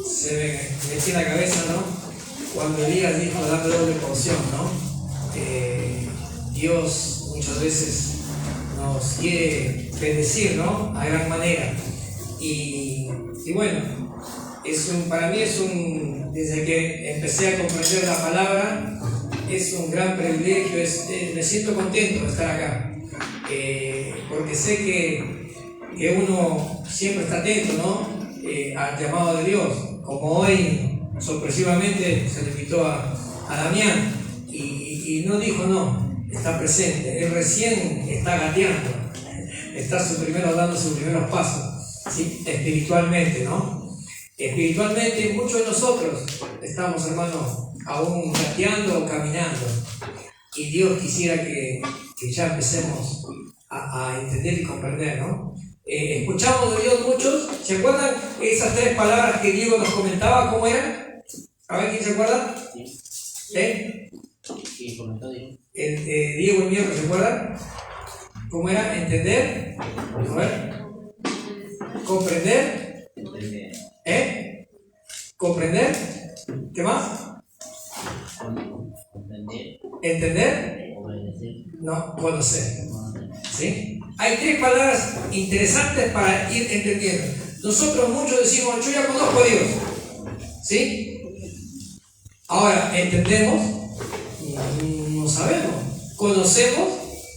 se me metí en la cabeza, ¿no? Cuando Elías dijo, dame doble porción, ¿no? Dios muchas veces nos quiere bendecir, ¿no? A gran manera. Y bueno, para mí desde que empecé a comprender la palabra, es un gran privilegio, me siento contento de estar acá, porque sé que uno siempre está atento, ¿no? Al llamado de Dios, como hoy sorpresivamente se le invitó a Damián y no dijo no, está presente, él recién está gateando, está dando sus primeros pasos, ¿sí? Espiritualmente, ¿no? Espiritualmente muchos de nosotros estamos, hermanos, aún gateando o caminando, y Dios quisiera que ya empecemos a entender y comprender, ¿no? Escuchamos de Dios muchos. ¿Se acuerdan esas 3 palabras que Diego nos comentaba? ¿Cómo eran? A ver, ¿quién se acuerda? Sí, comentó Diego. Diego y Mier, ¿se acuerdan? ¿Cómo era? ¿Entender? A ver. ¿Comprender? ¿Comprender? ¿Qué más? ¿Entender? No, conocer. ¿Sí? Hay 3 palabras interesantes para ir entendiendo. Nosotros muchos decimos, yo ya conozco a Dios. ¿Sí? Ahora, ¿entendemos? No sabemos. ¿Conocemos?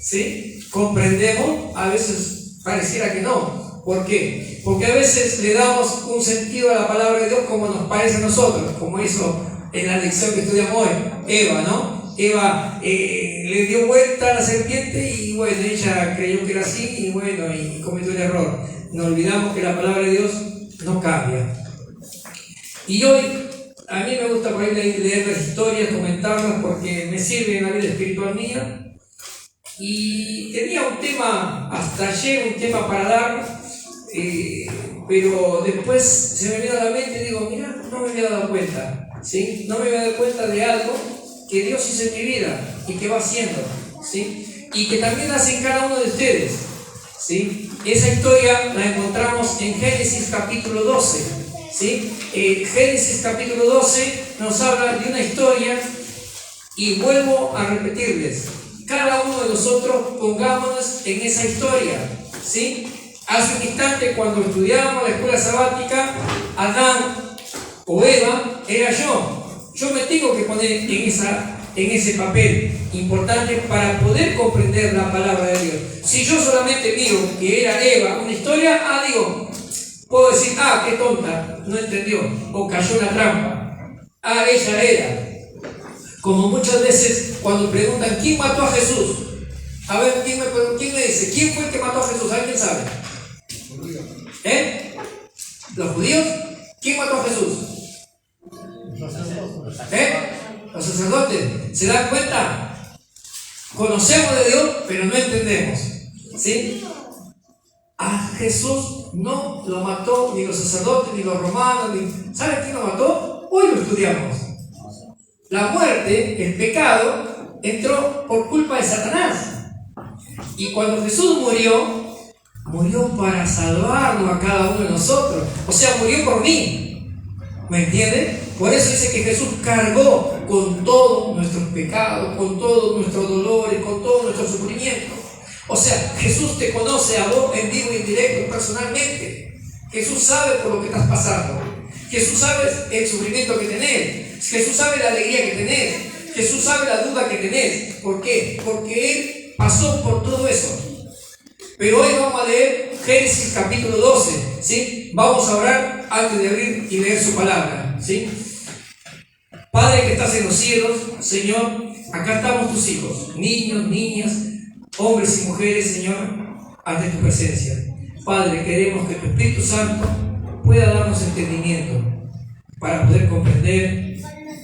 ¿Sí? ¿Comprendemos? A veces pareciera que no. ¿Por qué? Porque a veces le damos un sentido a la palabra de Dios como nos parece a nosotros, como hizo en la lección que estudiamos hoy, Eva, ¿no? Eva le dio vuelta a la serpiente y bueno, ella creyó que era así y bueno, y cometió un error. Nos olvidamos que la palabra de Dios no cambia. Y hoy, a mí me gusta por ahí leer las historias, comentarlas, porque me sirve en la vida espiritual mía. Y tenía un tema, hasta ayer, un tema para dar, pero después se me vino a la mente y digo, mira, no me había dado cuenta, ¿sí? No me había dado cuenta de algo que Dios hizo en mi vida y que va haciendo, ¿sí? Y que también hace en cada uno de ustedes, ¿sí? Esa historia la encontramos en Génesis capítulo 12, ¿sí? Génesis capítulo 12 nos habla de una historia y vuelvo a repetirles, cada uno de nosotros pongámonos en esa historia, ¿sí? Hace un instante cuando estudiábamos la escuela sabática, Adán o Eva era yo. Yo me tengo que poner en ese papel importante para poder comprender la palabra de Dios. Si yo solamente miro que era Eva, una historia, digo, puedo decir, qué tonta, no entendió, o cayó en la trampa. Ella era. Como muchas veces cuando preguntan, ¿quién mató a Jesús? A ver, ¿quién me dice? ¿Quién fue el que mató a Jesús? ¿Alguien sabe? ¿Los judíos? ¿Quién mató a Jesús? Los sacerdotes. ¿Se dan cuenta? Conocemos de Dios, pero no entendemos. ¿Sí? A Jesús no lo mató ni los sacerdotes, ni los romanos, ¿saben quién lo mató? Hoy lo estudiamos. La muerte, el pecado, entró por culpa de Satanás. Y cuando Jesús murió para salvarnos a cada uno de nosotros. O sea, murió por mí. ¿Me entienden? Por eso dice que Jesús cargó con todos nuestros pecados, con todos nuestros dolores, con todo nuestro sufrimiento. O sea, Jesús te conoce a vos en vivo y en directo, personalmente. Jesús sabe por lo que estás pasando. Jesús sabe el sufrimiento que tenés. Jesús sabe la alegría que tenés. Jesús sabe la duda que tenés. ¿Por qué? Porque Él pasó por todo eso. Pero hoy vamos a leer Génesis capítulo 12, ¿sí? Vamos a orar antes de abrir y leer su palabra, ¿sí? Padre que estás en los cielos, Señor, acá estamos tus hijos, niños, niñas, hombres y mujeres, Señor, ante tu presencia. Padre, queremos que tu Espíritu Santo pueda darnos entendimiento para poder comprender,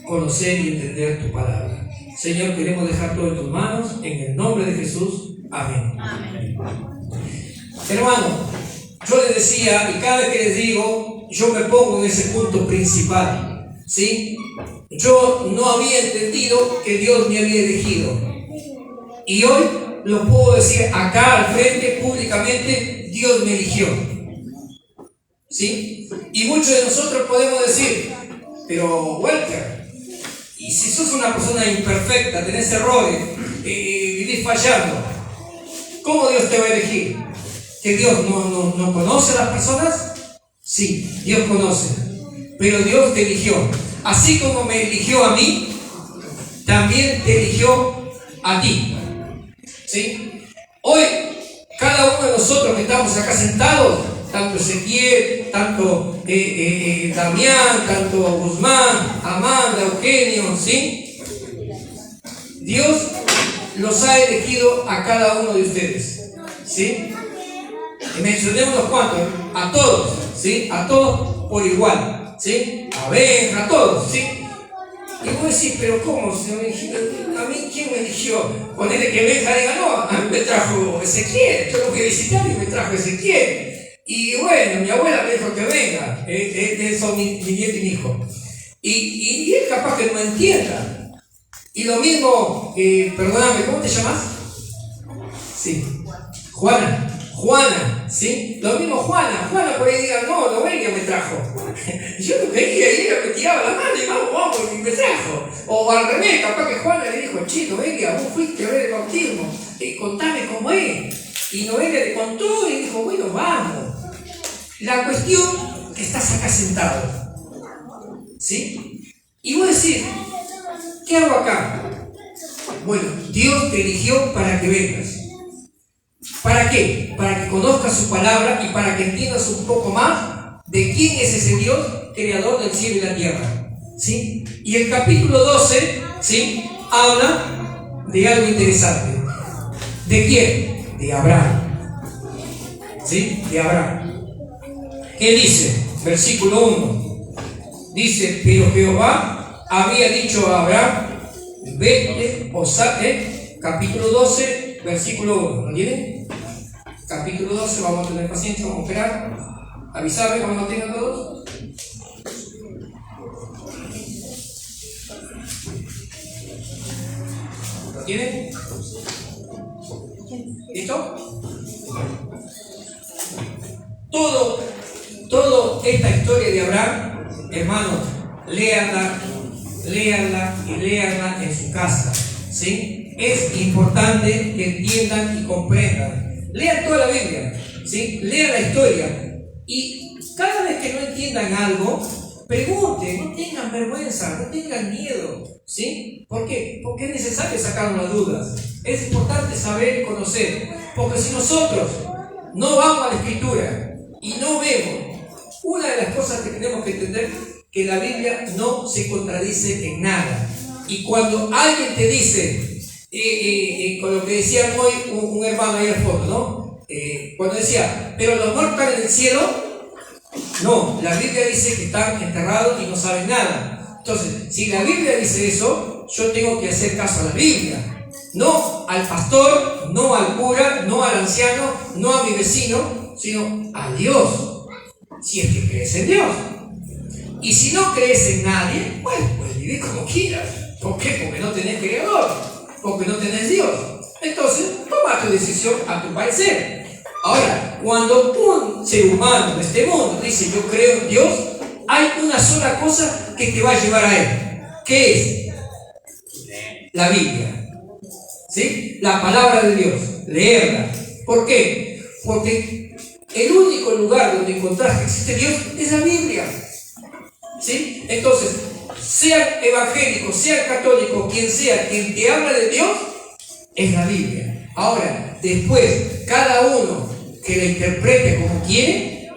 conocer y entender tu palabra. Señor, queremos dejar todo en tus manos, en el nombre de Jesús. Amén. Amén. Hermano, yo les decía, y cada vez que les digo, yo me pongo en ese punto principal, ¿sí? Yo no había entendido que Dios me había elegido. Y hoy lo puedo decir acá al frente, públicamente, Dios me eligió. ¿sí? Y muchos de nosotros podemos decir, pero Walter, y si sos una persona imperfecta, tenés errores, vivís fallando, ¿cómo Dios te va a elegir? ¿Que Dios no conoce a las personas? Sí, Dios conoce, pero Dios te eligió. Así como me eligió a mí, también te eligió a ti, ¿sí? Hoy, cada uno de nosotros que estamos acá sentados, tanto Ezequiel, tanto Damián, tanto Guzmán, Amanda, Eugenio, ¿sí? Dios los ha elegido a cada uno de ustedes, ¿sí? Y mencionemos unos cuantos, a todos, ¿sí? A todos por igual, ¿sí? A Benja, a todos, ¿sí? Y vos decís, pero ¿cómo? ¿A mí quién me eligió? Ponele que Benja diga, no, a mí me trajo Ezequiel, yo lo que visitar y me trajo Ezequiel. Y bueno, mi abuela me dijo que venga, son mi nieto y mi hijo. Y él capaz que no entienda. Y lo mismo, perdóname, ¿cómo te llamas? Sí, Juana, ¿sí? Lo mismo Juana por ahí diga, no, Noelia me trajo. Yo no quería, y ella me tiraba la mano y vamos, y me trajo. O al revés, capaz que Juana le dijo, che, Noelia, vos fuiste a ver el bautismo, contame cómo es. Y Noelia le contó y dijo, bueno, vamos. La cuestión que estás acá sentado, ¿sí? Y vos decís, ¿qué hago acá? Bueno, Dios te eligió para que vengas. ¿Para qué? Para que conozcas su palabra y para que entiendas un poco más de quién es ese Dios, creador del cielo y la tierra, ¿sí? Y el capítulo 12, ¿sí? Habla de algo interesante. ¿De quién? De Abraham, ¿sí? De Abraham. ¿Qué dice? Versículo 1. Dice, pero Jehová había dicho a Abraham, vete, capítulo 12, versículo 1. ¿Lo tienen? Capítulo 12, vamos a tener paciencia, vamos a esperar. Avisarme cuando lo tengan todos. ¿Lo tienen? ¿Listo? Toda esta historia de Abraham, hermanos, léanla y léanla en su casa, ¿sí? Es importante que entiendan y comprendan. Lean toda la Biblia, ¿sí? Lean la historia y cada vez que no entiendan algo, pregunten, no tengan vergüenza, no tengan miedo, ¿sí? ¿Por qué? Porque es necesario sacarnos las dudas. Es importante saber y conocer, porque si nosotros no vamos a la Escritura y no vemos, una de las cosas que tenemos que entender, que la Biblia no se contradice en nada. Y cuando alguien te dice, con lo que decía hoy un hermano ahí al fondo, ¿no? Cuando decía, pero los muertos están en el cielo, no, la Biblia dice que están enterrados y no saben nada. Entonces, si la Biblia dice eso, yo tengo que hacer caso a la Biblia, no al pastor, no al cura, no al anciano, no a mi vecino, sino a Dios, si es que crees en Dios. Y si no crees en nadie, bueno, pues vivir como quieras. ¿Por qué? Porque no tenés creador, porque no tenés Dios. Entonces, toma tu decisión a tu parecer. Ahora, cuando un ser humano de este mundo dice yo creo en Dios, hay una sola cosa que te va a llevar a Él. ¿Qué es? La Biblia, ¿sí? La palabra de Dios, leerla. ¿Por qué? Porque el único lugar donde encontrás que existe Dios es la Biblia, ¿sí? Entonces, sean evangélicos, sean católicos, quien sea, quien te habla de Dios, es la Biblia. Ahora, después, cada uno que la interprete como quiere,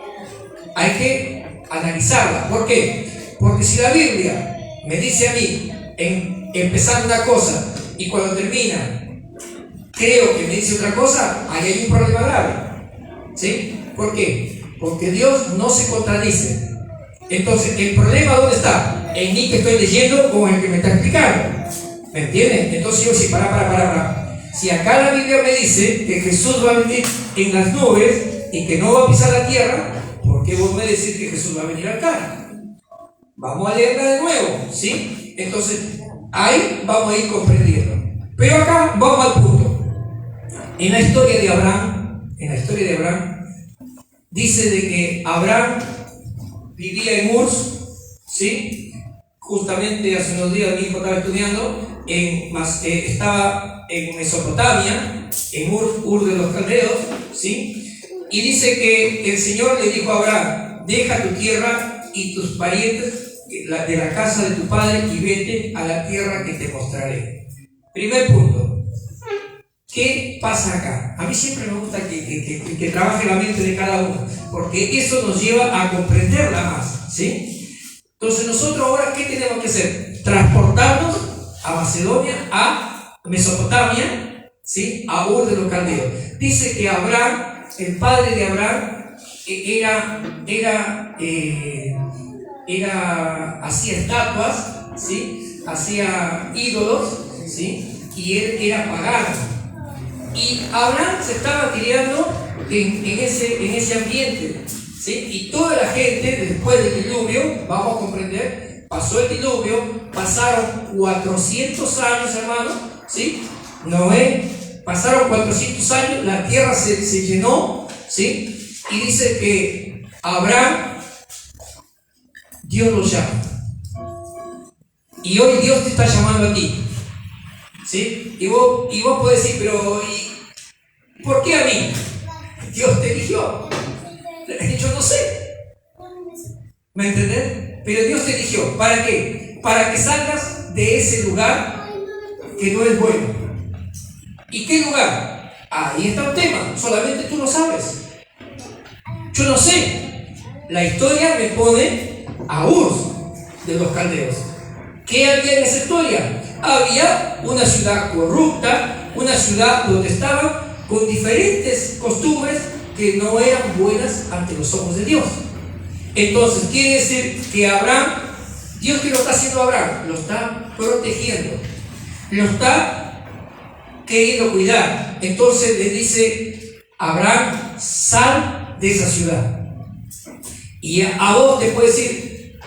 hay que analizarla. ¿Por qué? Porque si la Biblia me dice a mí, empezando una cosa, y cuando termina, creo que me dice otra cosa, ahí hay un problema grave, ¿sí? ¿Por qué? Porque Dios no se contradice. Entonces, ¿el problema dónde está? En mí que estoy leyendo o en el que me está explicando. ¿Me entienden? Entonces yo sí, para. Si acá la Biblia me dice que Jesús va a venir en las nubes y que no va a pisar la tierra, ¿por qué vos me decís que Jesús va a venir acá? Vamos a leerla de nuevo, ¿sí? Entonces, ahí vamos a ir comprendiendo. Pero acá vamos al punto. En la historia de Abraham, dice de que Abraham vivía en Ur, ¿sí? Justamente hace unos días mi hijo estaba estudiando, estaba en Mesopotamia, en Ur de los Caldeos, ¿sí? Y dice que el Señor le dijo a Abraham: deja tu tierra y tus parientes de la casa de tu padre y vete a la tierra que te mostraré. Primer punto. ¿Qué pasa acá? A mí siempre me gusta que trabaje la mente de cada uno, porque eso nos lleva a comprenderla más, ¿sí? Entonces nosotros ahora, ¿qué tenemos que hacer? Transportarnos a Macedonia, a Mesopotamia, ¿sí? A Ur de los Caldeos. Dice que Abraham, el padre de Abraham, hacía estatuas, ¿sí? Hacía ídolos, ¿sí? Y él era pagano. Y Abraham se estaba criando en ese ambiente, ¿sí? Y toda la gente, después del diluvio, vamos a comprender, pasó el diluvio, pasaron 400 años, hermano, ¿sí? Pasaron 400 años, la tierra se llenó, ¿sí? Y dice que Abraham, Dios lo llama. Y hoy Dios te está llamando a ti, ¿sí? Y vos podés decir, pero ¿por qué a mí? Dios te eligió. Yo no sé. ¿Me entendés? Pero Dios te eligió. ¿Para qué? Para que salgas de ese lugar que no es bueno. ¿Y qué lugar? Ahí está un tema. Solamente tú lo sabes. Yo no sé. La historia me pone a Ur de los Caldeos. ¿Qué había en esa historia? Había una ciudad corrupta, una ciudad donde estaban con diferentes costumbres que no eran buenas ante los ojos de Dios. Entonces quiere decir que Abraham, Dios, que lo está haciendo Abraham, lo está protegiendo, lo está queriendo cuidar. Entonces le dice: Abraham, sal de esa ciudad. Y a vos te puede decir: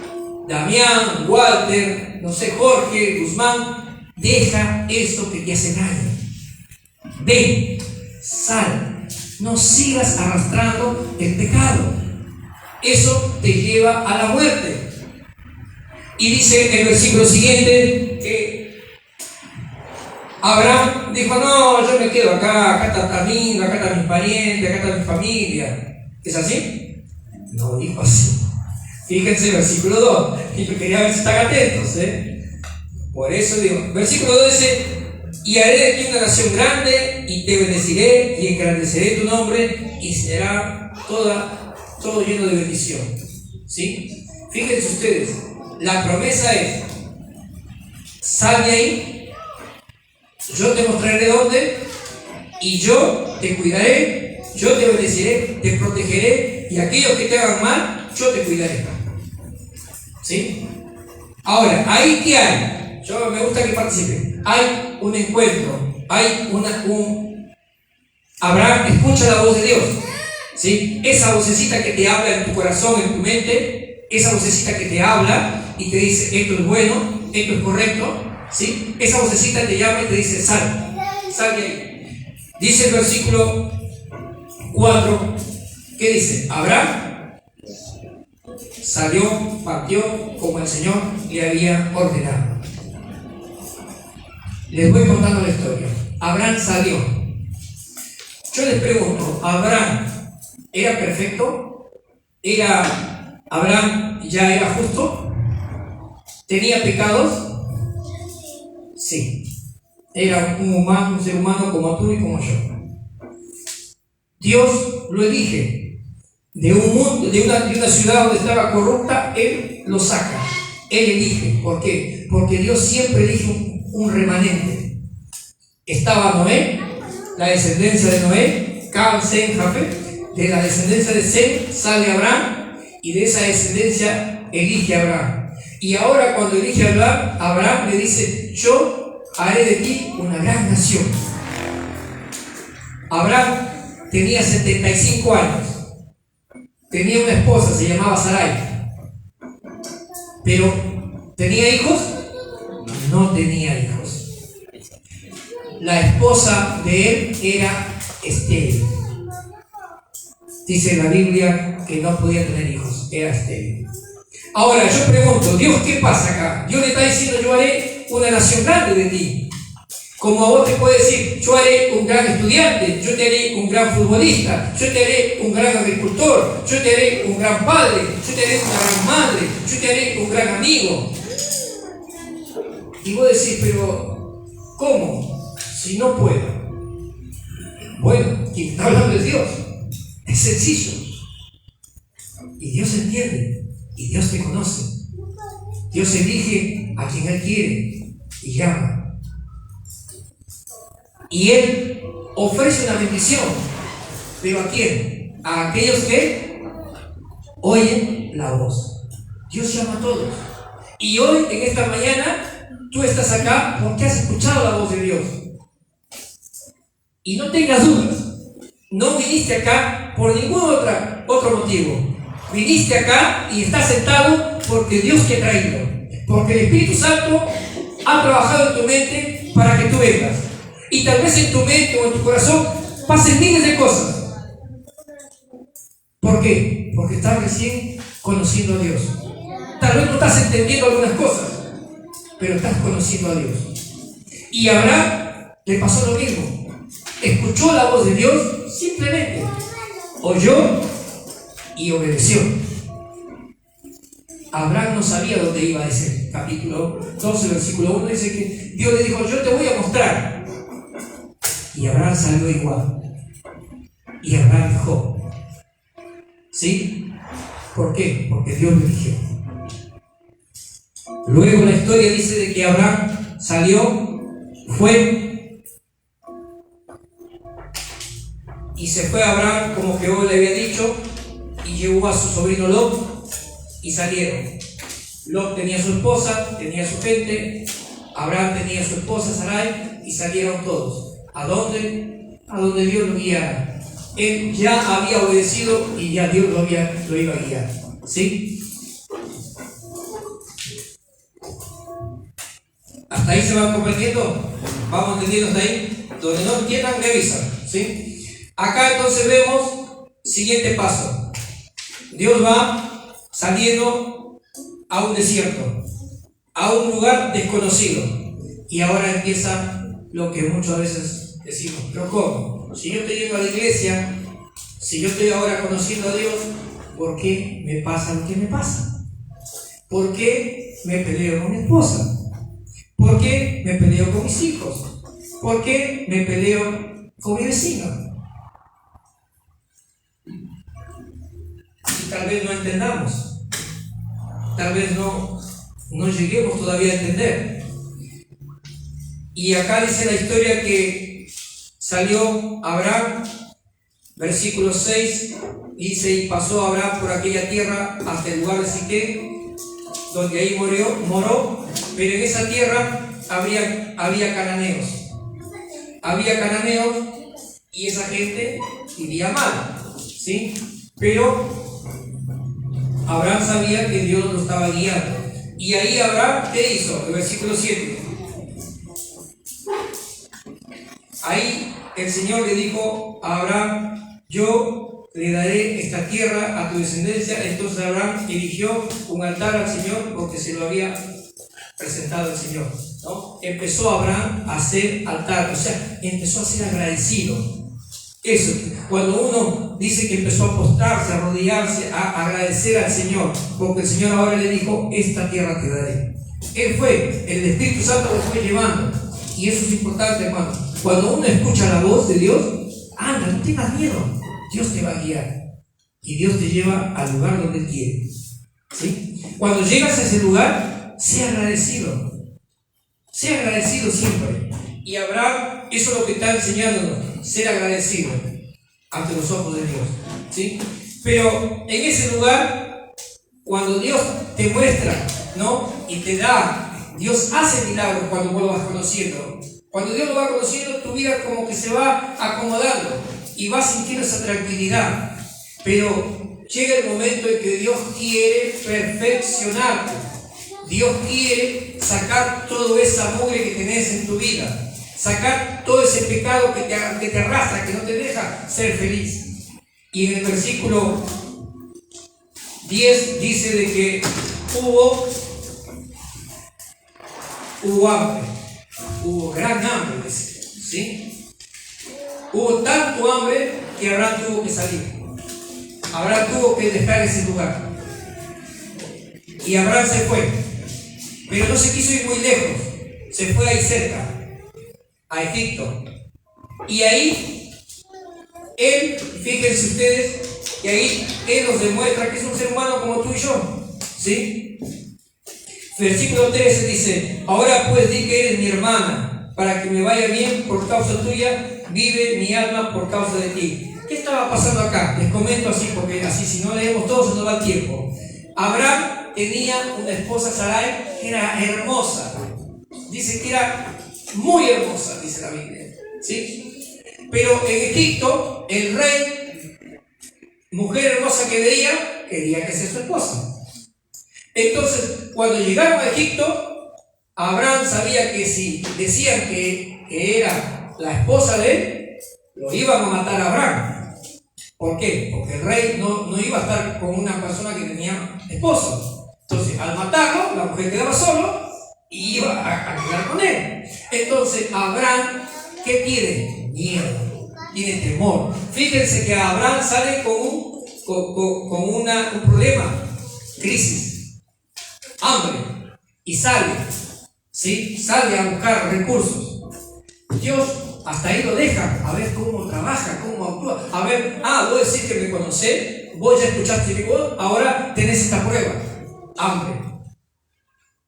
Damián, Walter, no sé, Jorge, Guzmán, deja esto que te hace daño. Ven, sal, no sigas arrastrando el pecado. Eso te lleva a la muerte. Y dice el versículo siguiente que Abraham dijo: no, yo me quedo acá está lindo, acá están mis parientes, acá está mi familia. ¿Es así? No dijo así. Fíjense, versículo 2. Y yo quería ver si están atentos, Por eso digo, versículo 2 dice: y haré de ti una nación grande, y te bendeciré, y engrandeceré tu nombre, y será todo lleno de bendición. ¿Sí? Fíjense ustedes, la promesa es: sal de ahí, yo te mostraré dónde, y yo te cuidaré, yo te bendeciré, te protegeré, y aquellos que te hagan mal, yo te cuidaré. ¿Sí? Ahora, ¿ahí qué hay? Yo me gusta que participen. Hay un encuentro, hay Abraham escucha la voz de Dios, ¿sí? Esa vocecita que te habla en tu corazón, en tu mente, esa vocecita que te habla y te dice: esto es bueno, esto es correcto, ¿sí? Esa vocecita te llama y te dice: sal de ahí. Dice el versículo 4, ¿qué dice? Abraham salió, partió como el Señor le había ordenado. Les voy contando la historia. Abraham salió. Yo les pregunto: ¿Abraham era perfecto? ¿Abraham ya era justo? ¿Tenía pecados? Sí. Era un ser humano como tú y como yo. Dios lo elige. De una ciudad donde estaba corrupta, Él lo saca. Él elige. ¿Por qué? Porque Dios siempre elige un remanente. Estaba Noé, la descendencia de Noé, Cam, Sem, Jafet. De la descendencia de Sem sale Abraham, y de esa descendencia elige a Abraham. Y ahora, cuando elige a Abraham le dice: yo haré de ti una gran nación. Abraham tenía 75 años, tenía una esposa, se llamaba Sarai, pero ¿tenía hijos? No tenía hijos. La esposa de él era estéril. Dice la Biblia que no podía tener hijos, era estéril. Ahora yo pregunto, Dios, ¿qué pasa acá? Dios le está diciendo, yo haré una nación grande de ti. Como a vos te puede decir, yo haré un gran estudiante, yo te haré un gran futbolista, yo te haré un gran agricultor, yo te haré un gran padre, yo te haré una gran madre, yo te haré un gran amigo. Y vos decís, pero ¿cómo? Si no puedo. Bueno, quien está hablando es Dios. Es sencillo. Y Dios entiende. Y Dios te conoce. Dios elige a quien Él quiere y llama. Y Él ofrece una bendición. ¿Pero a quién? A aquellos que oyen la voz. Dios llama a todos. Y hoy, en esta mañana, tú estás acá porque has escuchado la voz de Dios. Y no tengas dudas. No viniste acá por ningún otro motivo. Viniste acá y estás sentado porque Dios te ha traído. Porque el Espíritu Santo ha trabajado en tu mente para que tú vengas. Y tal vez en tu mente o en tu corazón pasen miles de cosas. ¿Por qué? Porque estás recién conociendo a Dios. Tal vez no estás entendiendo algunas cosas, pero estás conociendo a Dios. Y a Abraham le pasó lo mismo. Escuchó la voz de Dios, simplemente oyó y obedeció. Abraham no sabía dónde iba, ese capítulo 12, versículo 1, dice que Dios le dijo, yo te voy a mostrar. Y Abraham salió igual. Y Abraham dijo, ¿sí? ¿Por qué? Porque Dios lo eligió. Luego la historia dice de que Abraham salió, fue, y se fue a Abraham como Jehová le había dicho, y llevó a su sobrino Lot, y salieron. Lot tenía su esposa, tenía su gente, Abraham tenía su esposa Sarai, y salieron todos. ¿A dónde? A donde Dios lo guiara. Él ya había obedecido y ya Dios lo iba a guiar. ¿Sí? ¿Hasta ahí se van comprendiendo? ¿Vamos entendiendo hasta ahí? Donde no entiendan, me avisan. ¿Sí? Acá entonces vemos siguiente paso. Dios va saliendo a un desierto, a un lugar desconocido. Y ahora empieza lo que muchas veces decimos, pero ¿cómo? Si yo estoy yendo a la iglesia, si yo estoy ahora conociendo a Dios, ¿por qué me pasa lo que me pasa? ¿Por qué me peleo con mi esposa? ¿Por qué me peleo con mis hijos? ¿Por qué me peleo con mi vecino? Y tal vez no entendamos, tal vez no lleguemos todavía a entender. Y acá dice la historia que salió Abraham, versículo 6, dice, y pasó Abraham por aquella tierra hasta el lugar de Siquem, donde ahí moró, pero en esa tierra había cananeos. Había cananeos y esa gente vivía mal, ¿sí? Pero Abraham sabía que Dios lo estaba guiando. Y ahí Abraham, ¿qué hizo? El versículo 7. Ahí el Señor le dijo a Abraham, yo le daré esta tierra a tu descendencia. Entonces Abraham erigió un altar al Señor porque se lo había presentado el Señor, ¿no? Empezó Abraham a hacer altar, o sea, empezó a ser agradecido. Eso, cuando uno dice que empezó a postrarse, a arrodillarse, a agradecer al Señor, porque el Señor ahora le dijo, esta tierra te daré. Él fue, el Espíritu Santo lo fue llevando. Y eso es importante, hermano. Cuando uno escucha la voz de Dios, anda, no tengas miedo. Dios te va a guiar. Y Dios te lleva al lugar donde Él quiere. ¿Sí? Cuando llegas a ese lugar, sea agradecido. Sea agradecido siempre. Y Abraham, eso es lo que está enseñándonos, ser agradecido ante los ojos de Dios. ¿Sí? Pero en ese lugar, cuando Dios te muestra, ¿no? Y te da, Dios hace milagros cuando vos lo vas conociendo. Cuando Dios lo va conociendo, tu vida como que se va acomodando y vas sintiendo esa tranquilidad. Pero llega el momento en que Dios quiere perfeccionarte. Dios quiere sacar toda esa mugre que tenés en tu vida. Sacar todo ese pecado que te arrastra, que no te deja ser feliz. Y en el versículo 10 dice de que hubo hambre, hubo gran hambre, ¿sí? Hubo tanto hambre que Abraham tuvo que salir. Abraham tuvo que dejar ese lugar. Y Abraham se fue, pero no se quiso ir muy lejos, se fue ahí cerca, a Egipto. Y ahí, él, fíjense ustedes, que ahí él nos demuestra que es un ser humano como tú y yo, ¿sí? Versículo 13 dice: ahora pues di que eres mi hermana, para que me vaya bien por causa tuya, vive mi alma por causa de ti. ¿Qué estaba pasando acá? Les comento así, porque así si no leemos todo se nos va el tiempo. Abraham tenía una esposa, Sarai, que era hermosa. Dice que era muy hermosa, dice la Biblia, ¿sí? Pero en Egipto, el rey, mujer hermosa que veía, quería que sea su esposa. Entonces, cuando llegaron a Egipto, Abraham sabía que si decían que era la esposa de él, lo iban a matar a Abraham. ¿Por qué? Porque el rey no iba a estar con una persona que tenía esposo. Entonces, al matarlo, la mujer quedaba solo y iba a quedar con él. Entonces, Abraham, ¿qué tiene? Miedo, tiene temor. Fíjense que Abraham sale con un problema, crisis, hambre, y sale, ¿sí? Sale a buscar recursos. Dios hasta ahí lo deja, a ver cómo trabaja, cómo actúa. A ver, vos decís que me conocés, vos ya escuchaste mi voz, ahora tenés esta prueba, hambre.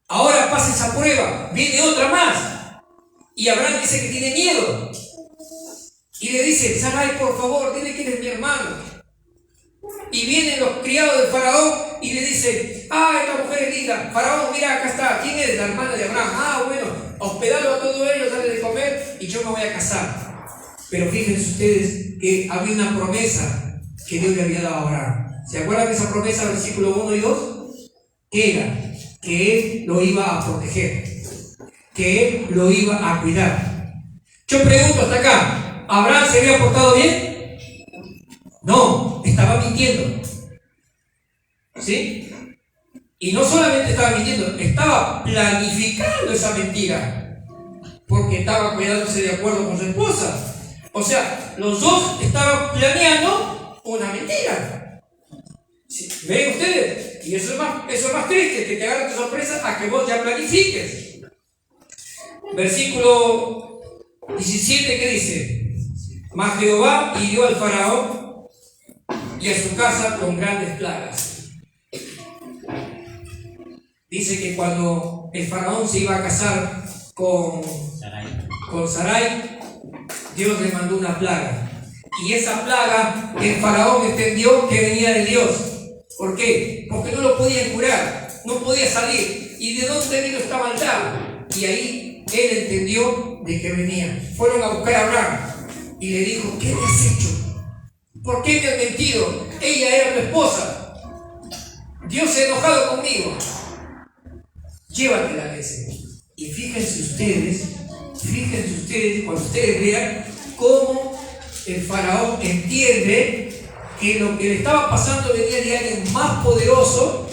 Ahora pasa esa prueba, viene otra más. Y Abraham dice que tiene miedo. Y le dice: Sarai, por favor, dile que eres mi hermano. Y vienen los criados del faraón y le dicen: esta mujer es linda. Faraón, mira, acá está. ¿Quién es? La hermana de Abraham. Bueno, hospedalo a todos ellos, dale de comer y yo me voy a casar. Pero fíjense ustedes que había una promesa que Dios le había dado a Abraham. ¿Se acuerdan de esa promesa, versículo 1 y 2? ¿Qué era? Que él lo iba a proteger, que él lo iba a cuidar. Yo pregunto hasta acá, ¿Abraham se había portado bien? No, estaba mintiendo, ¿sí? Y no solamente estaba mintiendo, estaba planificando esa mentira, porque estaba cuidándose de acuerdo con su esposa. O sea, los dos estaban planeando una mentira. ¿Sí? ¿Ven ustedes? Y eso es más triste, que te agarren tu sorpresa a que vos ya planifiques. Versículo 17, ¿qué dice? Mas Jehová hirió al faraón y a su casa con grandes plagas. Dice que cuando el faraón se iba a casar con Sarai, Dios le mandó una plaga. Y esa plaga el faraón entendió que venía de Dios. ¿Por qué? Porque no lo podían curar, no podía salir. ¿Y de dónde vino esta maldad? Y ahí él entendió de que venía. Fueron a buscar a Abraham y le dijo: ¿qué me has hecho? ¿Por qué me has mentido? Ella era tu esposa. Dios se ha enojado conmigo. Llévatela, dice. Y fíjense ustedes, cuando ustedes vean cómo el faraón entiende que lo que le estaba pasando venía de alguien más poderoso.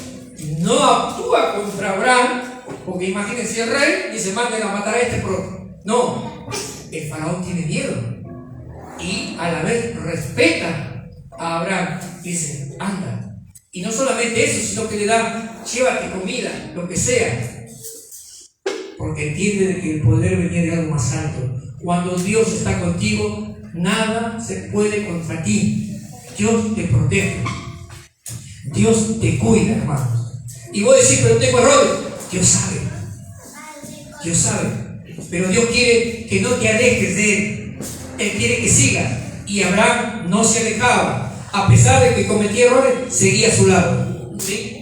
No actúa contra Abraham, porque imagínense el rey y se manden a matar a este pro. No, el faraón tiene miedo y a la vez respeta a Abraham. Dice: anda. Y no solamente eso, sino que le da: llévate comida, lo que sea, porque entiende de que el poder venía de algo más alto. Cuando Dios está contigo, nada se puede contra ti. Dios te protege, Dios te cuida, hermanos. Y vos decís: pero tengo errores. Dios sabe, pero Dios quiere que no te alejes de Él. Él quiere que sigas. Y Abraham no se alejaba, a pesar de que cometía errores, seguía a su lado, ¿sí?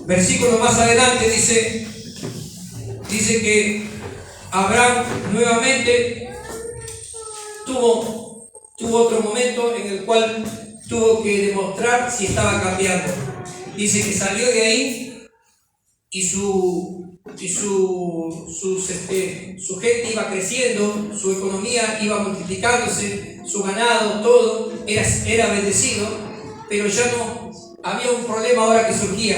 Versículo más adelante dice que Abraham nuevamente tuvo otro momento en el cual tuvo que demostrar si estaba cambiando. Dice que salió de ahí y su gente iba creciendo, su economía iba multiplicándose, su ganado, todo era bendecido, pero ya no había un problema ahora que surgía.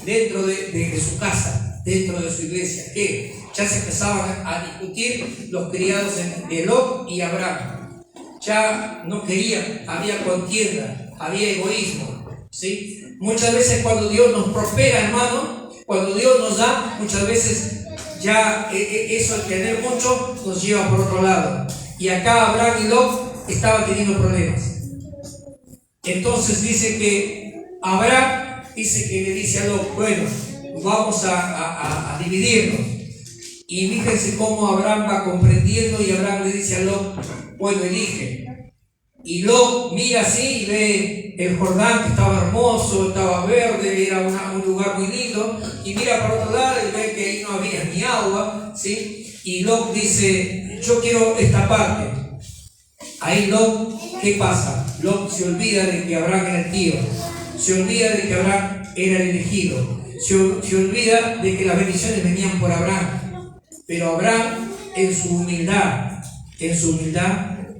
dentro de su casa, dentro de su iglesia, que ya se empezaban a discutir los criados de Lot y Abraham. Ya no querían, había contienda, había egoísmo, ¿sí? Muchas veces cuando Dios nos prospera, hermano, cuando Dios nos da, muchas veces ya eso, el tener mucho, nos lleva por otro lado. Y acá Abraham y Lot estaban teniendo problemas. Entonces dice que Abraham le dice a Lot, bueno, vamos a dividirnos. Y fíjense cómo Abraham va comprendiendo, y Abraham le dice a Lot, bueno, elige. Y Lot mira así y ve el Jordán, que estaba hermoso, estaba verde, era un lugar muy lindo, y mira por otro lado y ve que ahí no había ni agua, ¿sí? Y Lot dice, yo quiero esta parte. Ahí Lot, ¿qué pasa? Lot se olvida de que Abraham era el tío, se olvida de que Abraham era el elegido, se olvida de que las bendiciones venían por Abraham. Pero Abraham, en su humildad,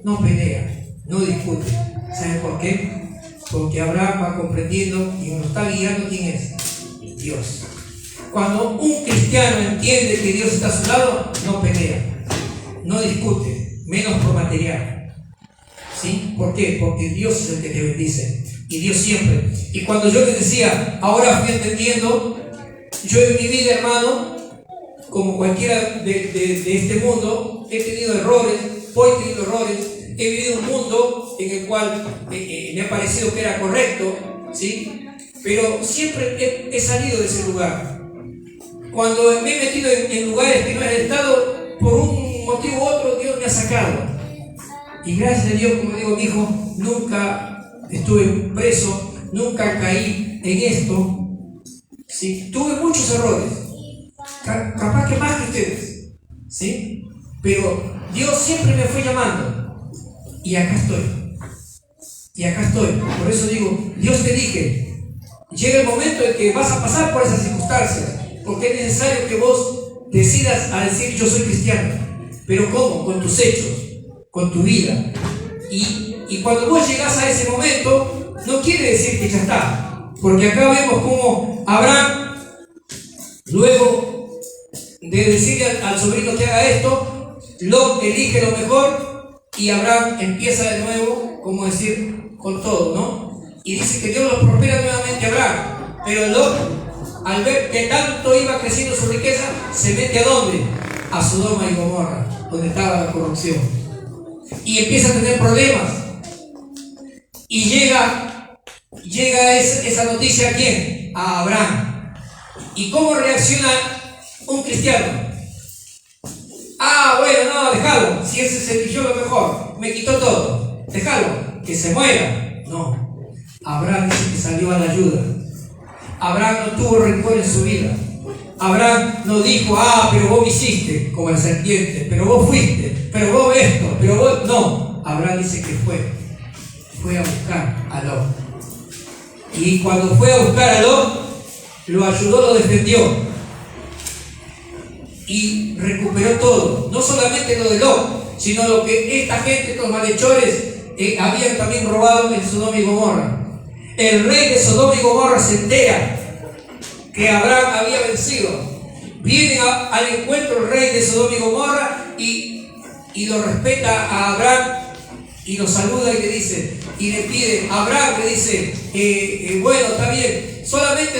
no pelea, no discute. ¿Saben por qué? Porque Abraham va comprendiendo y nos está guiando. ¿Quién es? Dios. Cuando un cristiano entiende que Dios está a su lado, no pelea, no discute, menos por material. ¿Sí? ¿Por qué? Porque Dios es el que te bendice. Y Dios siempre. Y cuando yo les decía, ahora fui entendiendo, yo en mi vida, hermano, como cualquiera de este mundo, he tenido errores, voy teniendo errores, he vivido un mundo en el cual me ha parecido que era correcto, ¿sí? Pero siempre he salido de ese lugar. Cuando me he metido en lugares que no he estado, por un motivo u otro, Dios me ha sacado. Y gracias a Dios, como digo, mi hijo, nunca estuve preso, nunca caí en esto, ¿sí? Tuve muchos errores, capaz que más que ustedes, ¿sí? Pero Dios siempre me fue llamando, y acá estoy, por eso digo, Dios te dije, llega el momento en que vas a pasar por esas circunstancias, porque es necesario que vos decidas a decir, yo soy cristiano. Pero ¿cómo? Con tus hechos, con tu vida. Y cuando vos llegás a ese momento, no quiere decir que ya está, porque acá vemos cómo Abraham, luego de decirle al sobrino que haga esto, Lot elige lo mejor, y Abraham empieza de nuevo, como decir, con todo, ¿no? Y dice que Dios lo prospera nuevamente a Abraham, pero Lot, al ver que tanto iba creciendo su riqueza, se mete ¿a dónde? A Sodoma y Gomorra, donde estaba la corrupción, y empieza a tener problemas. Y llega esa noticia ¿a quién? A Abraham. ¿Y cómo reacciona un cristiano? Bueno, no, déjalo, si ese se eligió lo mejor, me quitó todo, déjalo, que se muera. No, Abraham dice que salió a la ayuda. Abraham no tuvo rencor en su vida. Abraham no dijo, pero vos me hiciste, como la serpiente, pero vos fuiste, pero vos esto, pero vos... No, Abraham dice que fue a buscar a Lot. Y cuando fue a buscar a Lot, lo ayudó, lo defendió. Y recuperó todo, no solamente lo de Lot, sino lo que esta gente, estos malhechores, habían también robado en Sodoma y Gomorra. El rey de Sodoma y Gomorra se entera que Abraham había vencido. Viene al encuentro el rey de Sodoma y Gomorra y lo respeta a Abraham y lo saluda y le dice, y le pide, Abraham le dice, bueno, está bien, solamente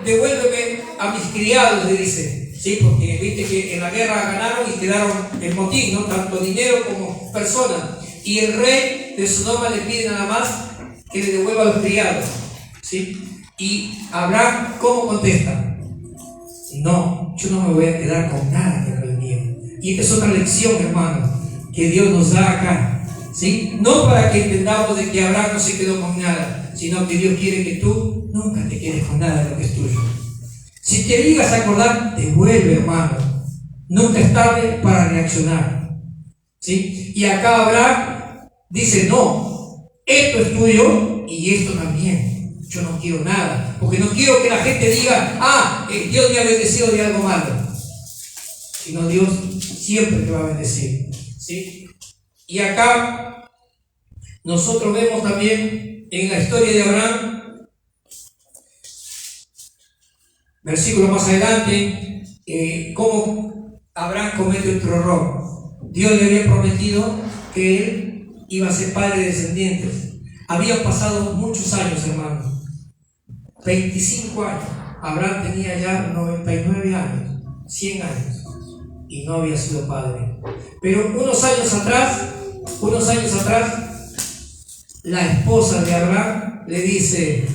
devuélveme a mis criados, le dice. Sí, porque viste que en la guerra ganaron y quedaron el motín, ¿no? Tanto dinero como personas. Y el rey de Sodoma le pide nada más que le devuelva a los criados, ¿sí? Y Abraham, ¿cómo contesta? No, yo no me voy a quedar con nada que no es mío. Y esta es otra lección, hermano, que Dios nos da acá, ¿sí? No para que entendamos de que Abraham no se quedó con nada, sino que Dios quiere que tú nunca te quedes con nada de lo que es tuyo. Si te llegas a acordar, devuelve, hermano. Nunca es tarde para reaccionar, ¿sí? Y acá Abraham dice, no, esto es tuyo y esto también. Yo no quiero nada, porque no quiero que la gente diga, Dios me ha bendecido de algo malo. Sino Dios siempre te va a bendecir, ¿sí? Y acá nosotros vemos también en la historia de Abraham versículo más adelante, cómo Abraham comete otro error. Dios le había prometido que él iba a ser padre de descendientes. Habían pasado muchos años, hermano. 25 años. Abraham tenía ya 99 años, 100 años, y no había sido padre. Pero unos años atrás, la esposa de Abraham le dice: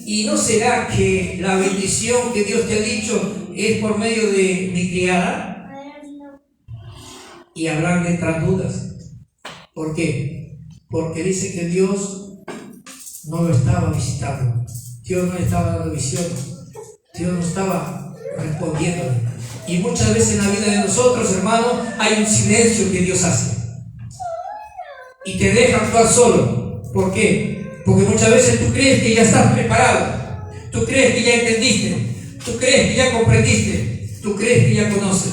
¿y no será que la bendición que Dios te ha dicho es por medio de mi criada? Y Abraham le entra en dudas. ¿Por qué? Porque dice que Dios no lo estaba visitando, Dios no le estaba dando visión, Dios no estaba respondiéndole. Y muchas veces en la vida de nosotros, hermanos, hay un silencio que Dios hace y te deja actuar solo. ¿Por qué? Porque muchas veces tú crees que ya estás preparado, tú crees que ya entendiste, tú crees que ya comprendiste, tú crees que ya conoces.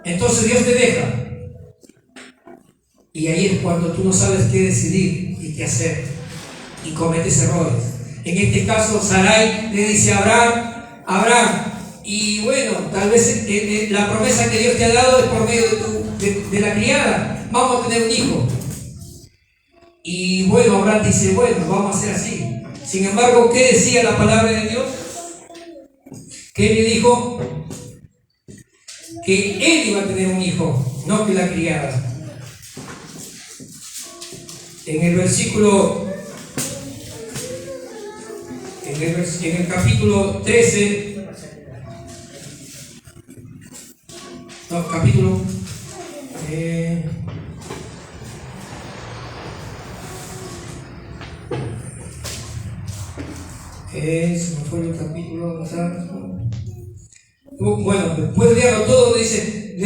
Entonces Dios te deja, y ahí es cuando tú no sabes qué decidir y qué hacer, y cometes errores. En este caso, Sarai le dice a Abraham, y bueno, tal vez la promesa que Dios te ha dado es por medio de la criada, vamos a tener un hijo. Y bueno, Abraham dice: bueno, vamos a hacer así. Sin embargo, ¿qué decía la palabra de Dios? Que le dijo que él iba a tener un hijo, no que la criada. En el versículo, en el capítulo 13, no, capítulo, se me fue el capítulo, bueno, después de leerlo todo, le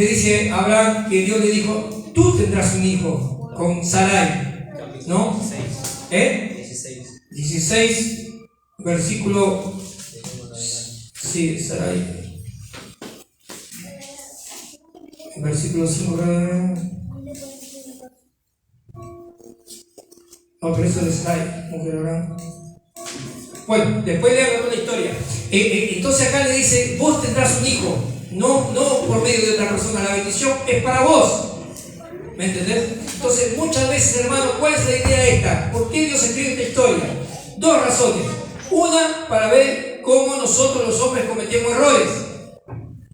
dice a Abraham que Dios le dijo: tú tendrás un hijo con Sarai, ¿no? 16, versículo, sí, Sarai, versículo 5, no, pero eso de Sarai, mujer Abraham. Bueno, después de leer la historia, entonces acá le dice: vos tendrás un hijo, no por medio de otra persona, la bendición es para vos. ¿Me entendés? Entonces, muchas veces, hermano, ¿cuál es la idea esta? ¿Por qué Dios escribe esta historia? Dos razones. Una, para ver cómo nosotros los hombres cometemos errores,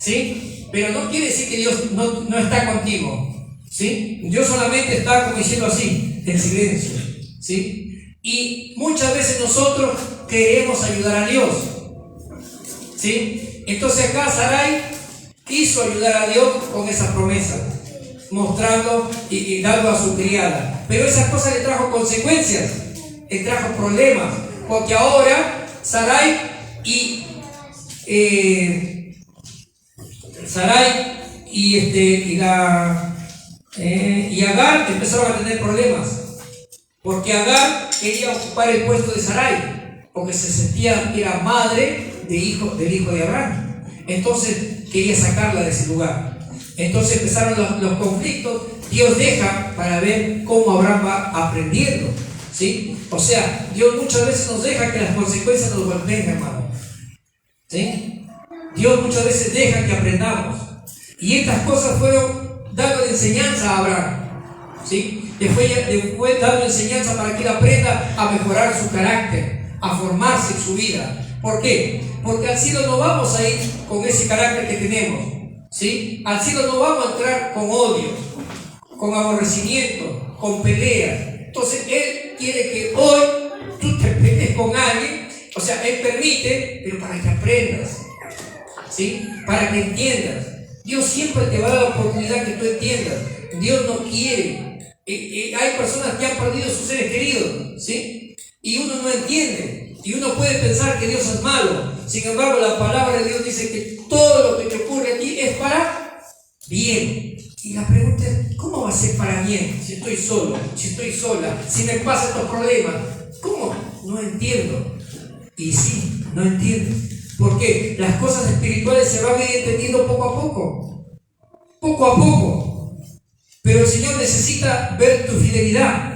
¿sí? Pero no quiere decir que Dios no está contigo, ¿sí? Dios solamente está, como diciendo así, en silencio, ¿sí? Y muchas veces nosotros queremos ayudar a Dios, ¿sí? Entonces acá Sarai quiso ayudar a Dios con esa promesa, mostrando y dando a su criada. Pero esas cosas le trajo consecuencias, le trajo problemas, porque ahora Sarai y Agar empezaron a tener problemas, porque Agar quería ocupar el puesto de Sarai, porque se sentía que era madre del hijo de Abraham. Entonces quería sacarla de ese lugar. Entonces empezaron los conflictos. Dios deja para ver cómo Abraham va aprendiendo, ¿sí? O sea, Dios muchas veces nos deja que las consecuencias nos golpeen, hermano, ¿sí? Dios muchas veces deja que aprendamos. Y estas cosas fueron dando enseñanza a Abraham, ¿sí? Después dando enseñanza para que él aprenda a mejorar su carácter, a formarse en su vida. ¿Por qué? Porque al cielo no vamos a ir con ese carácter que tenemos, ¿sí? Al cielo no vamos a entrar con odio, con aborrecimiento, con peleas. Entonces Él quiere que hoy tú te pelees con alguien. O sea, Él permite, pero para que aprendas, ¿sí? Para que entiendas. Dios siempre te va a dar la oportunidad que tú entiendas. Dios no quiere. Hay personas que han perdido a sus seres queridos, ¿sí? Y uno no entiende. Y uno puede pensar que Dios es malo. Sin embargo, la palabra de Dios dice que todo lo que te ocurre a ti es para bien. Y la pregunta es: ¿cómo va a ser para bien si estoy solo, si estoy sola, si me pasan estos problemas? ¿Cómo? No entiendo. Y sí, no entiendo. Porque las cosas espirituales se van a ir entendiendo poco a poco. Poco a poco. Pero el Señor necesita ver tu fidelidad.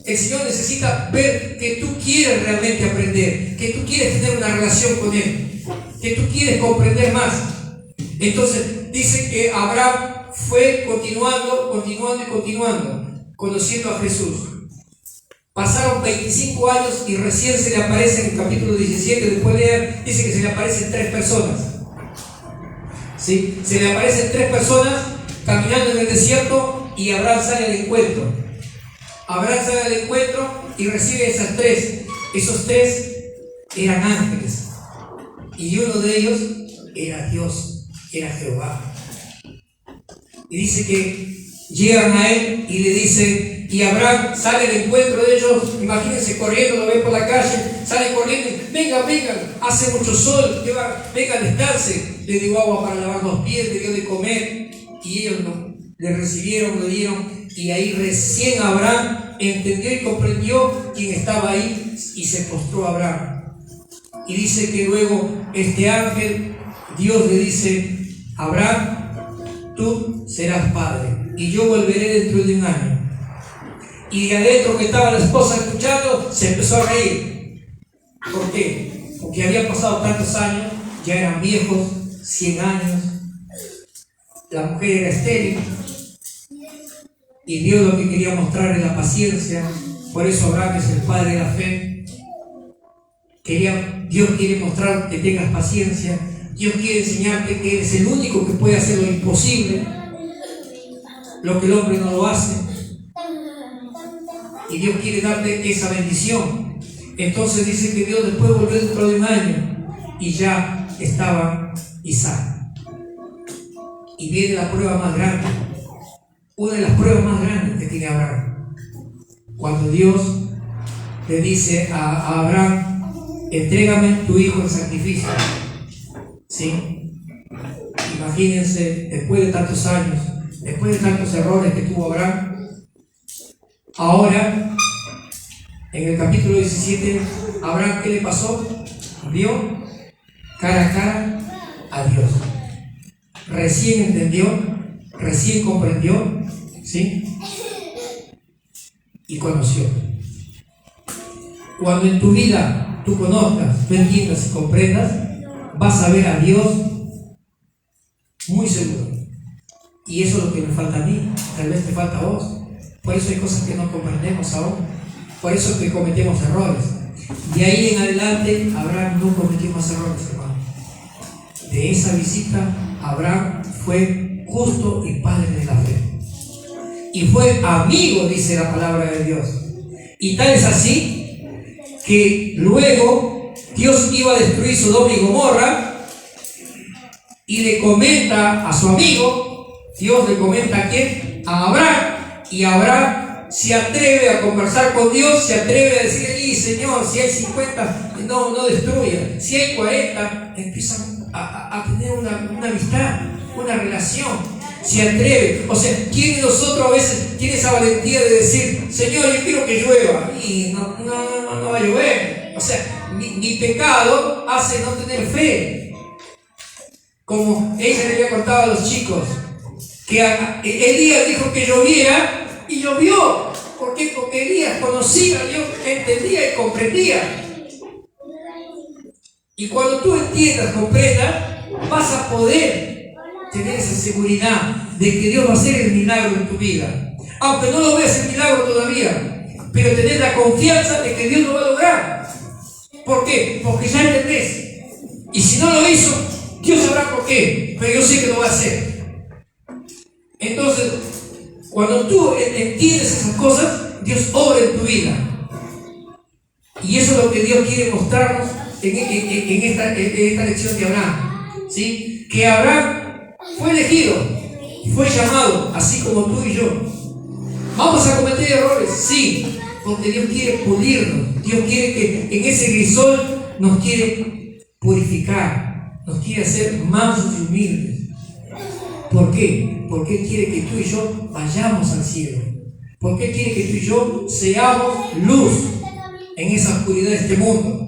El Señor necesita ver que tú quieres realmente aprender, que tú quieres tener una relación con Él, que tú quieres comprender más. Entonces dice que Abraham fue continuando, conociendo a Jesús. Pasaron 25 años y recién se le aparece en el capítulo 17, después de leer, dice que se le aparecen 3 personas. ¿Sí? Se le aparecen 3 personas caminando en el desierto y Abraham sale al encuentro. Abraham sale al encuentro y recibe esas 3. Esos 3 eran ángeles. Y uno de ellos era Dios, era Jehová. Y dice que llegan a él y le dicen, y Abraham sale al encuentro de ellos, imagínense corriendo, lo ven por la calle, sale corriendo, vengan, hace mucho sol, vengan, descansen. Le dio agua para lavar los pies, le dio de comer, y ellos no, le recibieron, le dieron, y ahí recién Abraham entendió y comprendió quién estaba ahí, y se postró a Abraham. Y dice que luego este ángel, Dios le dice, Abraham, tú serás padre, y yo volveré dentro de un año. Y de adentro que estaba la esposa escuchando, se empezó a reír. ¿Por qué? Porque habían pasado tantos años, ya eran viejos, 100 años, la mujer era estéril, y Dios lo que quería mostrar es la paciencia. Por eso Abraham es el padre de la fe. Dios quiere mostrar que tengas paciencia. Dios quiere enseñarte que eres el único que puede hacer lo imposible, lo que el hombre no lo hace. Y Dios quiere darte esa bendición. Entonces dice que Dios después volvió dentro de un año y ya estaba Isaac. Y viene la prueba más grande, una de las pruebas más grandes que tiene Abraham. Cuando Dios le dice a Abraham, entrégame tu hijo en sacrificio. ¿Sí? Imagínense, después de tantos años, después de tantos errores que tuvo Abraham, ahora, en el capítulo 17, Abraham, ¿qué le pasó? Vio cara a cara a Dios. Recién entendió, recién comprendió, ¿sí? Y conoció. Cuando en tu vida tú conozcas, tú entiendas y comprendas, vas a ver a Dios muy seguro. Y eso es lo que me falta a mí, tal vez te falta a vos. Por eso hay cosas que no comprendemos aún. Por eso es que cometemos errores. De ahí en adelante, Abraham no cometió más errores, hermano. De esa visita, Abraham fue justo y padre de la fe. Y fue amigo, dice la palabra de Dios. Y tal es así que luego Dios iba a destruir Sodoma y Gomorra y le comenta a su amigo, Dios le comenta a quién, a Abraham, y Abraham se atreve a conversar con Dios, se atreve a decirle, Señor, si hay 50, no destruya, si hay 40, empiezan a tener una amistad, una relación, se atreve. O sea, ¿quién de nosotros a veces tiene esa valentía de decir, Señor, yo quiero que llueva? Y no va a llover. O sea, mi pecado hace no tener fe. Como ella le había contado a los chicos, que Elías dijo que lloviera y llovió. ¿Por qué? Porque Elías conocía a Dios, entendía y comprendía. Y cuando tú entiendas, comprendas, vas a poder tener esa seguridad de que Dios va a hacer el milagro en tu vida. Aunque no lo veas el milagro todavía, pero tener la confianza de que Dios lo va a lograr. ¿Por qué? Porque ya entendés. Y si no lo hizo, Dios sabrá por qué, pero yo sé que lo va a hacer. Entonces, cuando tú entiendes esas cosas, Dios obra en tu vida. Y eso es lo que Dios quiere mostrarnos en esta lección de Abraham, ¿sí? Que Abraham fue elegido, fue llamado, así como tú y yo. ¿Vamos a cometer errores? Sí, porque Dios quiere pulirnos. Dios quiere que en ese grisol nos quiere purificar, nos quiere hacer más humildes. ¿Por qué? Porque Él quiere que tú y yo vayamos al cielo. Porque Él quiere que tú y yo seamos luz en esa oscuridad de este mundo.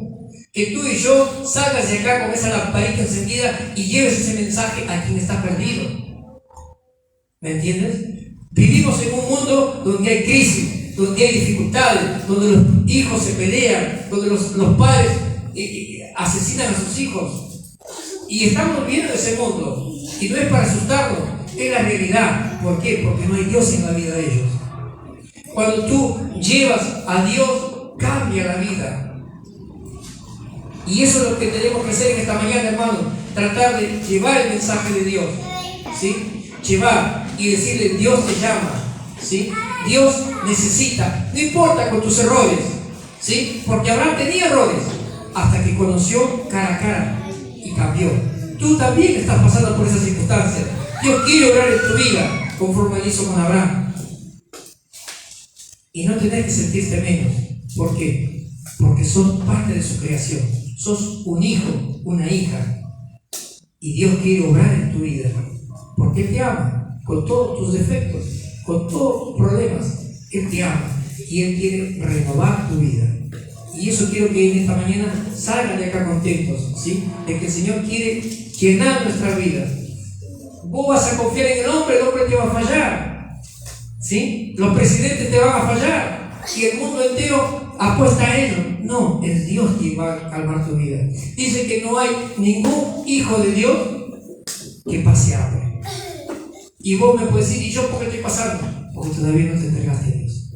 Que tú y yo salgas de acá con esa lamparita encendida y lleves ese mensaje a quien está perdido. ¿Me entiendes? Vivimos en un mundo donde hay crisis, donde hay dificultades, donde los hijos se pelean, donde los padres asesinan a sus hijos. Y estamos viviendo ese mundo. Y no es para asustarnos, es la realidad. ¿Por qué? Porque no hay Dios en la vida de ellos. Cuando tú llevas a Dios, cambia la vida. Y eso es lo que tenemos que hacer en esta mañana, hermano. Tratar de llevar el mensaje de Dios, ¿sí? Llevar y decirle: Dios te llama, ¿sí? Dios necesita, no importa con tus errores, ¿sí? Porque Abraham tenía errores hasta que conoció cara a cara y cambió. Tú también estás pasando por esas circunstancias. Dios quiere obrar en tu vida conforme lo hizo con Abraham. Y no tenés que sentirte menos. ¿Por qué? Porque sos parte de su creación. Sos un hijo, una hija. Y Dios quiere obrar en tu vida. Porque Él te ama. Con todos tus defectos, con todos tus problemas, Él te ama. Y Él quiere renovar tu vida. Y eso quiero que en esta mañana salgan de acá contentos, ¿sí? De que el Señor quiere llenar nuestra vida. Vos vas a confiar en el hombre te va a fallar, ¿sí? Los presidentes te van a fallar y el mundo entero apuesta a ellos. No, es Dios quien va a calmar tu vida. Dice que no hay ningún hijo de Dios que pase hambre. Y vos me puedes decir: ¿y yo por qué estoy pasando? Porque todavía no te entregaste a Dios.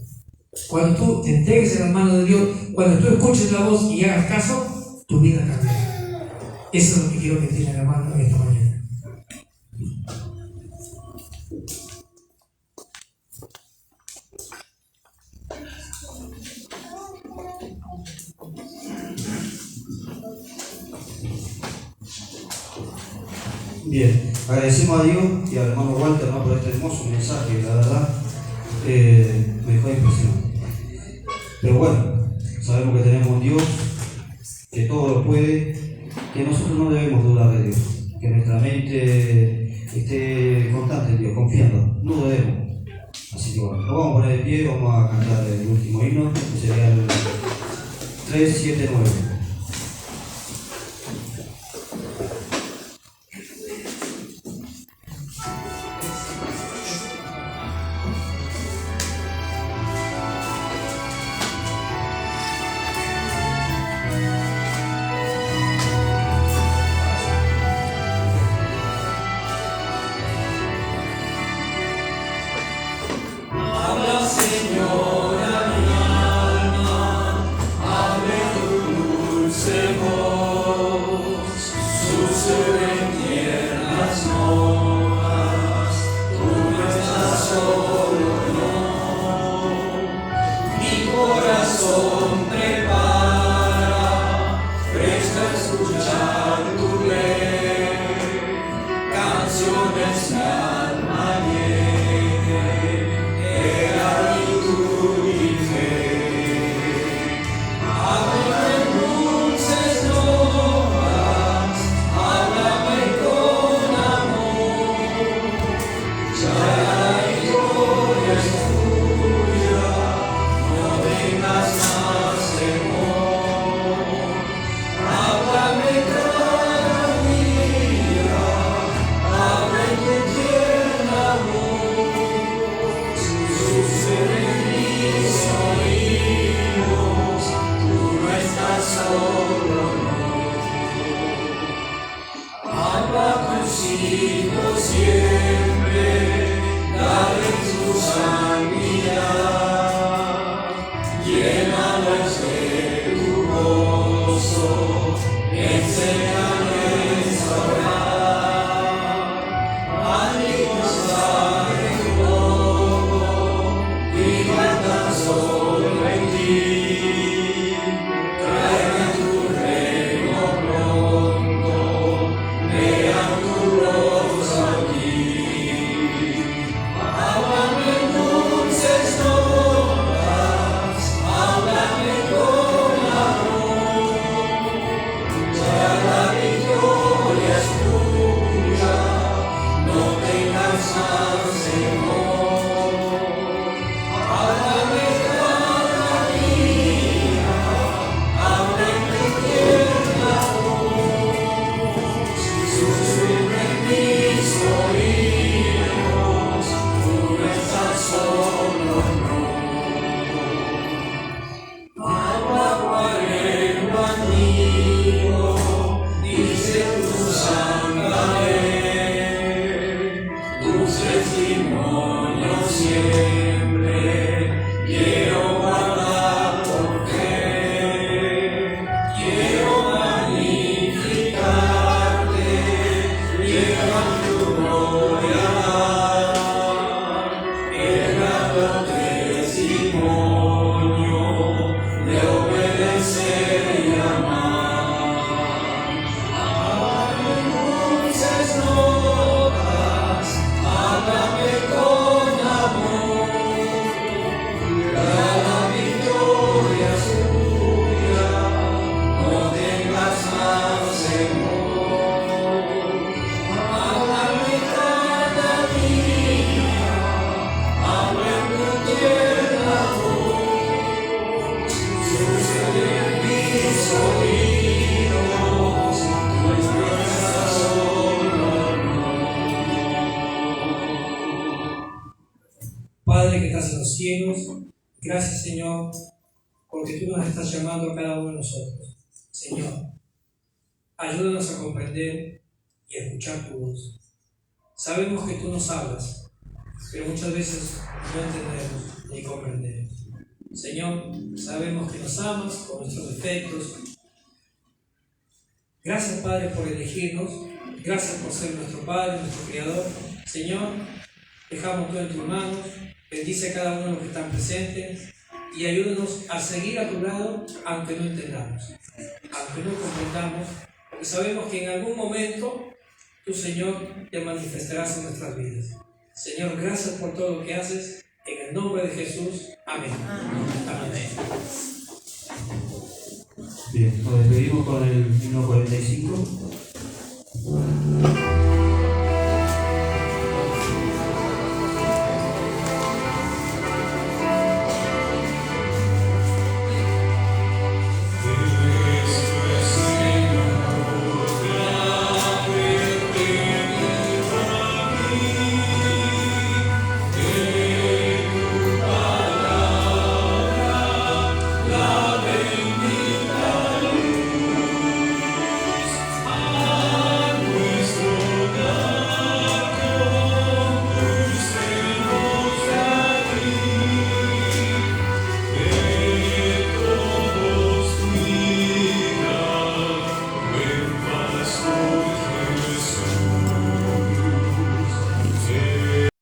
Cuando tú te entregues en las manos de Dios, cuando tú escuches la voz y hagas caso, tu vida cambiará. Eso es lo que quiero que entiendan, hermano, en esta mañana. Bien, agradecemos a Dios y al hermano Walter, ¿no?, por este hermoso mensaje. La verdad, me dejó impresionante. Pero bueno, sabemos que tenemos un Dios que todo lo puede, que nosotros no debemos dudar de Dios, que nuestra mente esté constante en Dios, confiando, no dudemos. Así que bueno, nos vamos a poner de pie, vamos a cantar el último himno, que sería el 379. los cielos. Gracias, Señor, porque tú nos estás llamando a cada uno de nosotros. Señor, ayúdanos a comprender y a escuchar tu voz. Sabemos que tú nos hablas, pero muchas veces no entendemos ni comprendemos. Señor, sabemos que nos amas con nuestros defectos. Gracias, Padre, por elegirnos. Gracias por ser nuestro Padre, nuestro Creador. Señor, dejamos todo en tus manos. Bendice a cada uno de los que están presentes y ayúdanos a seguir a tu lado aunque no entendamos, aunque no comprendamos, porque sabemos que en algún momento tú, Señor, te manifestarás en nuestras vidas. Señor, gracias por todo lo que haces. En el nombre de Jesús. Amén. Amén. Bien, nos despedimos con el himno 45.